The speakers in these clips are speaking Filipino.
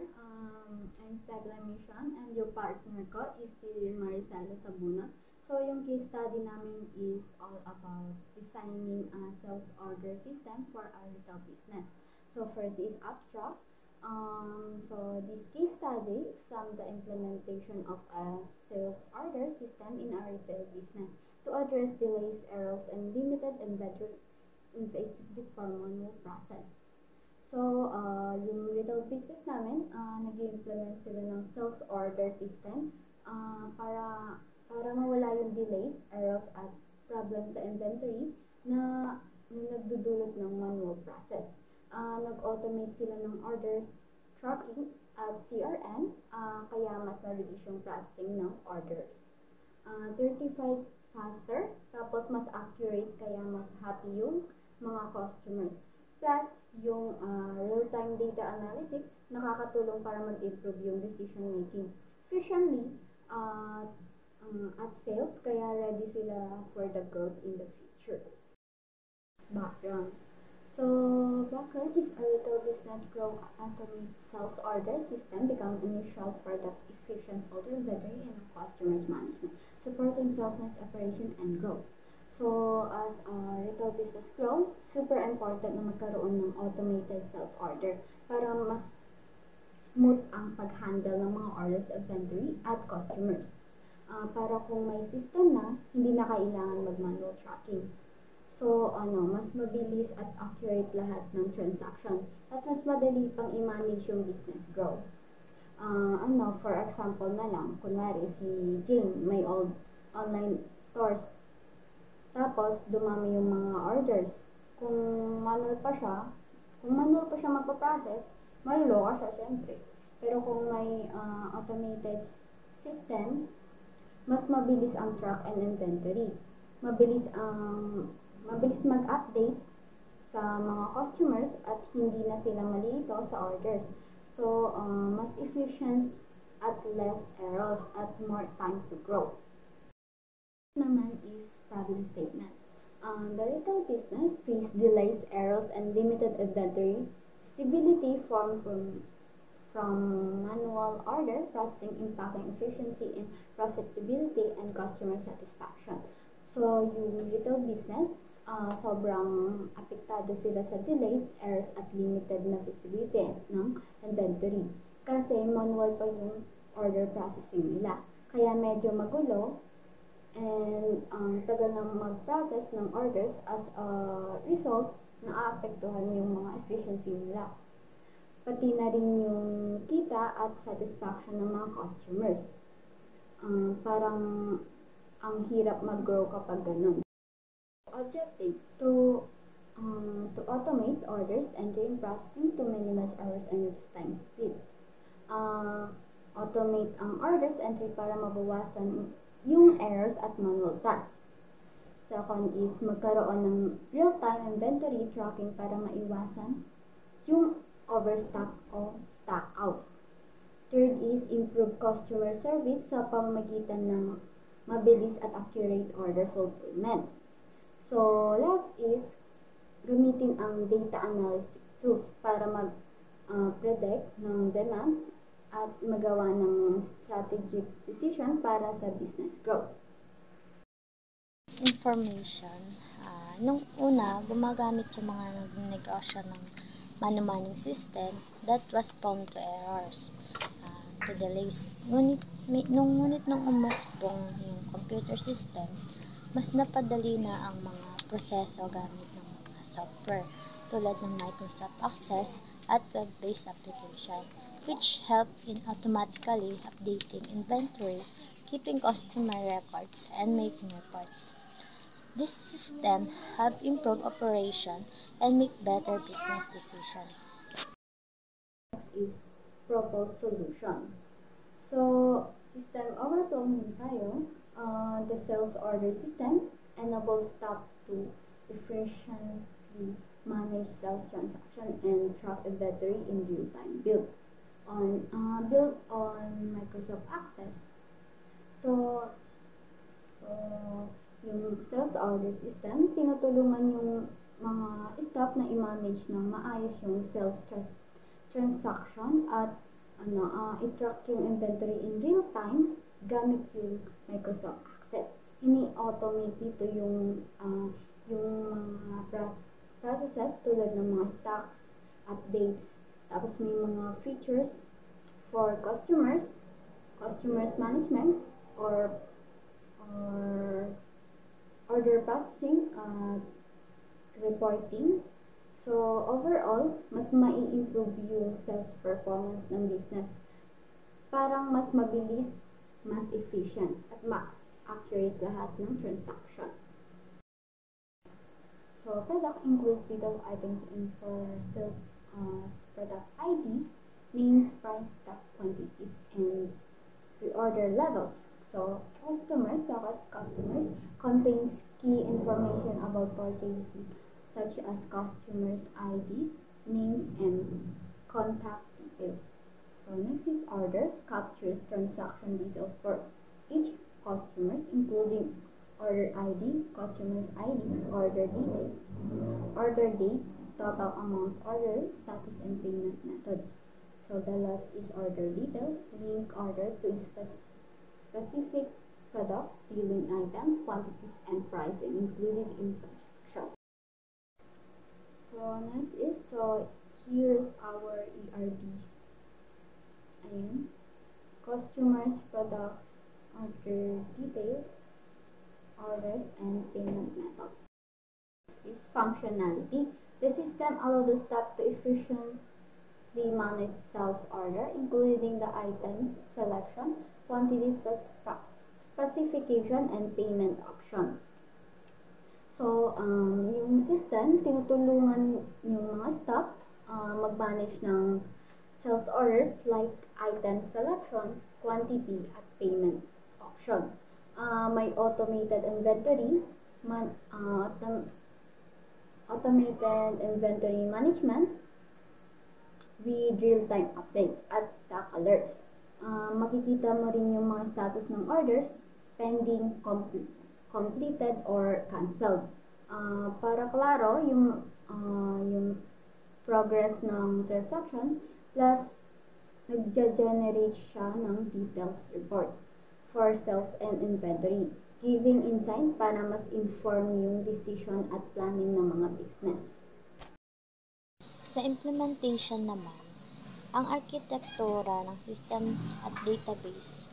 I'm Stella Mission and yung partner ko is si Maricela Sabuna. So yung case study namin is all about designing a sales order system for a retail business. So first is abstract. So this case study examines the implementation of a sales order system in a retail business to address delays, errors, and limited inventory in specific for manual process. So, yung little business namin, nag-implement sila ng sales order system para mawala yung delays, errors, at problems sa inventory na nagdudulot ng manual process. Nag-automate sila ng orders tracking at CRM, kaya mas mabilis yung processing ng orders. 35 faster, tapos mas accurate, kaya mas happy yung mga customers. Plus, yung real-time data analytics, nakakatulong para mag-improve yung decision making. Efficiently, at sales, kaya ready sila for the growth in the future. Background. So, background is a retail business grow automate sales order system become initial for the efficient order inventory and customers management, supporting sales operation and growth. So, as retail business grow, super important na magkaroon ng automated sales order para mas smooth ang pag-handle ng mga orders, inventory, at customers. Para kung may system na, hindi na kailangan mag-manual tracking. So, mas mabilis at accurate lahat ng transaction. Tapos mas madali pang i-manage yung business growth. For example na lang, kunwari si Jane, may online stores. Tapos, dumami yung mga orders. Kung manual pa siya magpa-process, maluloka siya syempre. Pero kung may automated system, mas mabilis ang track and inventory. Mabilis mag-update sa mga customers at hindi na sila malilito sa orders. So, mas efficient at less errors at more time to grow. Naman is problem statement. The retail business face delays, errors, and limited inventory visibility from manual order processing impacting efficiency and profitability and customer satisfaction. So, yung retail business, sobrang apektado sila sa delays, errors, at limited na visibility ng inventory. Kasi manual pa yung order processing nila. Kaya medyo magulo and tagal na mag-process ng orders as a result, naaapektuhan yung mga efficiency nila. Pati na rin yung kita at satisfaction ng mga customers. Parang ang hirap mag-grow kapag ganun. Objective to automate orders, entry and processing to minimize errors and reduce time speed. Automate ang orders entry para mabawasan yung errors at manual tasks. Second is magkaroon ng real-time inventory tracking para maiwasan yung overstock o stock outs. Third is improve customer service sa pamamagitan ng mabilis at accurate order fulfillment. So, last is gamitin ang data analytic tools para mag-predict ng demand at magawa ng strategic decision para sa business growth. Information. Nung una, gumagamit yung mga negosyo ng manu-manual system that was prone to errors, to delays. Ngunit nung umusbong yung computer system, mas napadali na ang mga proseso gamit ng mga software tulad ng Microsoft Access at web-based application, which help in automatically updating inventory, keeping customer records, and making reports. This system have improved operation and make better business decisions. Next is proposed solution. So, system overview tayo. The sales order system enables staff to efficiently manage sales transaction and track inventory in real time. Built on Microsoft Access. So yung sales order system, tinutulungan yung mga staff na i-manage ng maayos yung sales transaction at i-track yung inventory in real time gamit yung Microsoft Access. Ini-automate dito yung mga processes tulad ng mga stocks, updates, tapos may mga features for customers management, or order processing, reporting. So, overall, mas mai-improve yung sales performance ng business. Parang mas mabilis, mas efficient, at mas accurate lahat ng transaction. So, product includes detailed items in for sales, product ID, names, price, stock quantities, and reorder levels. So, customers contains key information about purchasing, such as customers' IDs, names, and contact details. So, next is orders, captures transaction details for each customer, including order ID, customer's ID, order details, order dates, total amounts ordered, status, and payment methods. So, the last is order details, link order to specific products, dealing items, quantities, and pricing included in such section. So, next is, here's our ERDs. Ayan. Customers, products, order details, orders, and payment methods. Next is functionality. The system allows the staff to efficiently manage sales order, including the items selection, quantity specification, and payment option. So, yung system, tinutulungan yung mga staff mag-manage ng sales orders like item selection, quantity, at payment option. May automated inventory, automated inventory management with real-time updates at stock alerts. Makikita mo rin yung mga status ng orders, pending, completed, or canceled. Para klaro yung progress ng transaction, plus nagja-generate siya ng details report for sales and inventory, giving insight para mas inform yung decision at planning ng mga business. Sa implementation naman, ang arkitektura ng system at database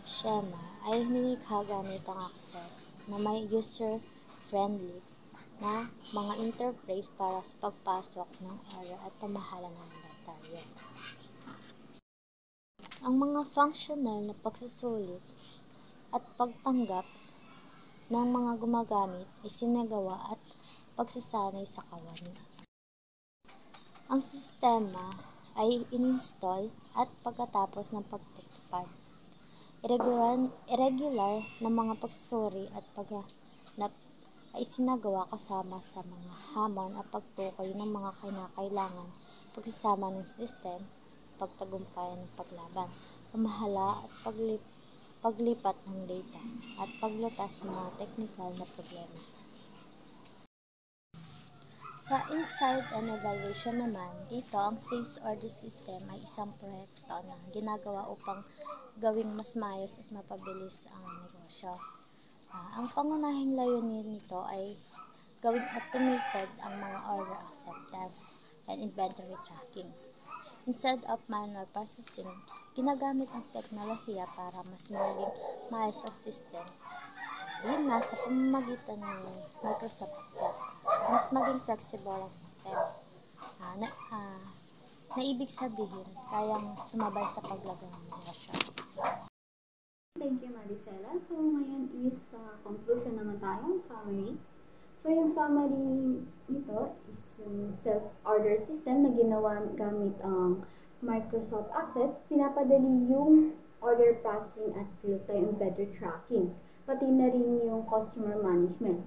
schema ay nilikha gamit ang Access na may user-friendly na mga interface para sa pagpasok ng order at pamahala ng inventaryo. Ang mga functional na pagsusulit at pagtanggap ng mga gumagamit ay sinagawa at pagsasanay sa kawani. Ang sistema ay ininstall at pagkatapos ng pagtutupad, irregular na mga pagsusuri at paghanap ay sinagawa kasama sa mga hamon at pagtukoy ng mga kinakailangan, pagsasama ng system, pagtagumpayan ng paglaban, pamahala at paglipat ng data, at paglutas ng mga technical na problema. Sa insight and evaluation naman, dito ang sales order system ay isang proyekto na ginagawa upang gawing mas maayos at mapabilis ang negosyo. Ang pangunahing layunin nito ay gawing automated ang mga order acceptance and inventory tracking. Instead of manual processing, ginagamit ang teknolohiya para mas maging maayos ang system. Yun nga, sa pamamagitan ng Microsoft Access, mas maging flexible ang system. Na ibig sabihin, kayang sumabay sa paglago ng negosyo. Thank you, Maricela. So, ngayon is conclusion naman tayo, summary. So, yung summary nito is yung sales order system na ginawa gamit ang Microsoft Access. Pinapadali yung order processing at real-time inventory tracking, pati na rin yung customer management.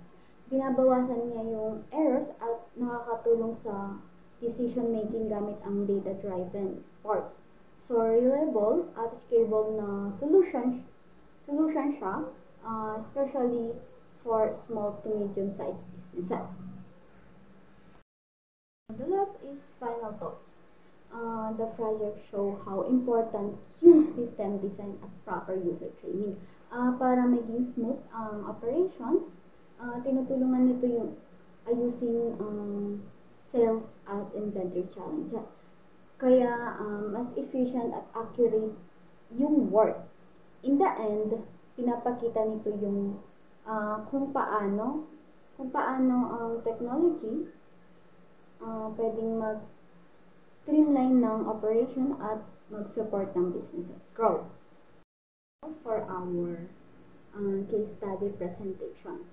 Binabawasan niya yung errors at nakakatulong sa decision-making gamit ang data-driven reports. So, reliable at scalable na solution siya, especially for small to medium-sized businesses. The last is final thoughts. the project show how important yung system design at proper user training. Para maging smooth ang operations, tinutulungan nito yung ayusin sales at inventory challenge. Kaya mas efficient at accurate yung work. In the end, pinapakita nito yung kung paano ang technology pwedeng mag-streamline ng operation at mag-support ng business at growth. For our case study presentation.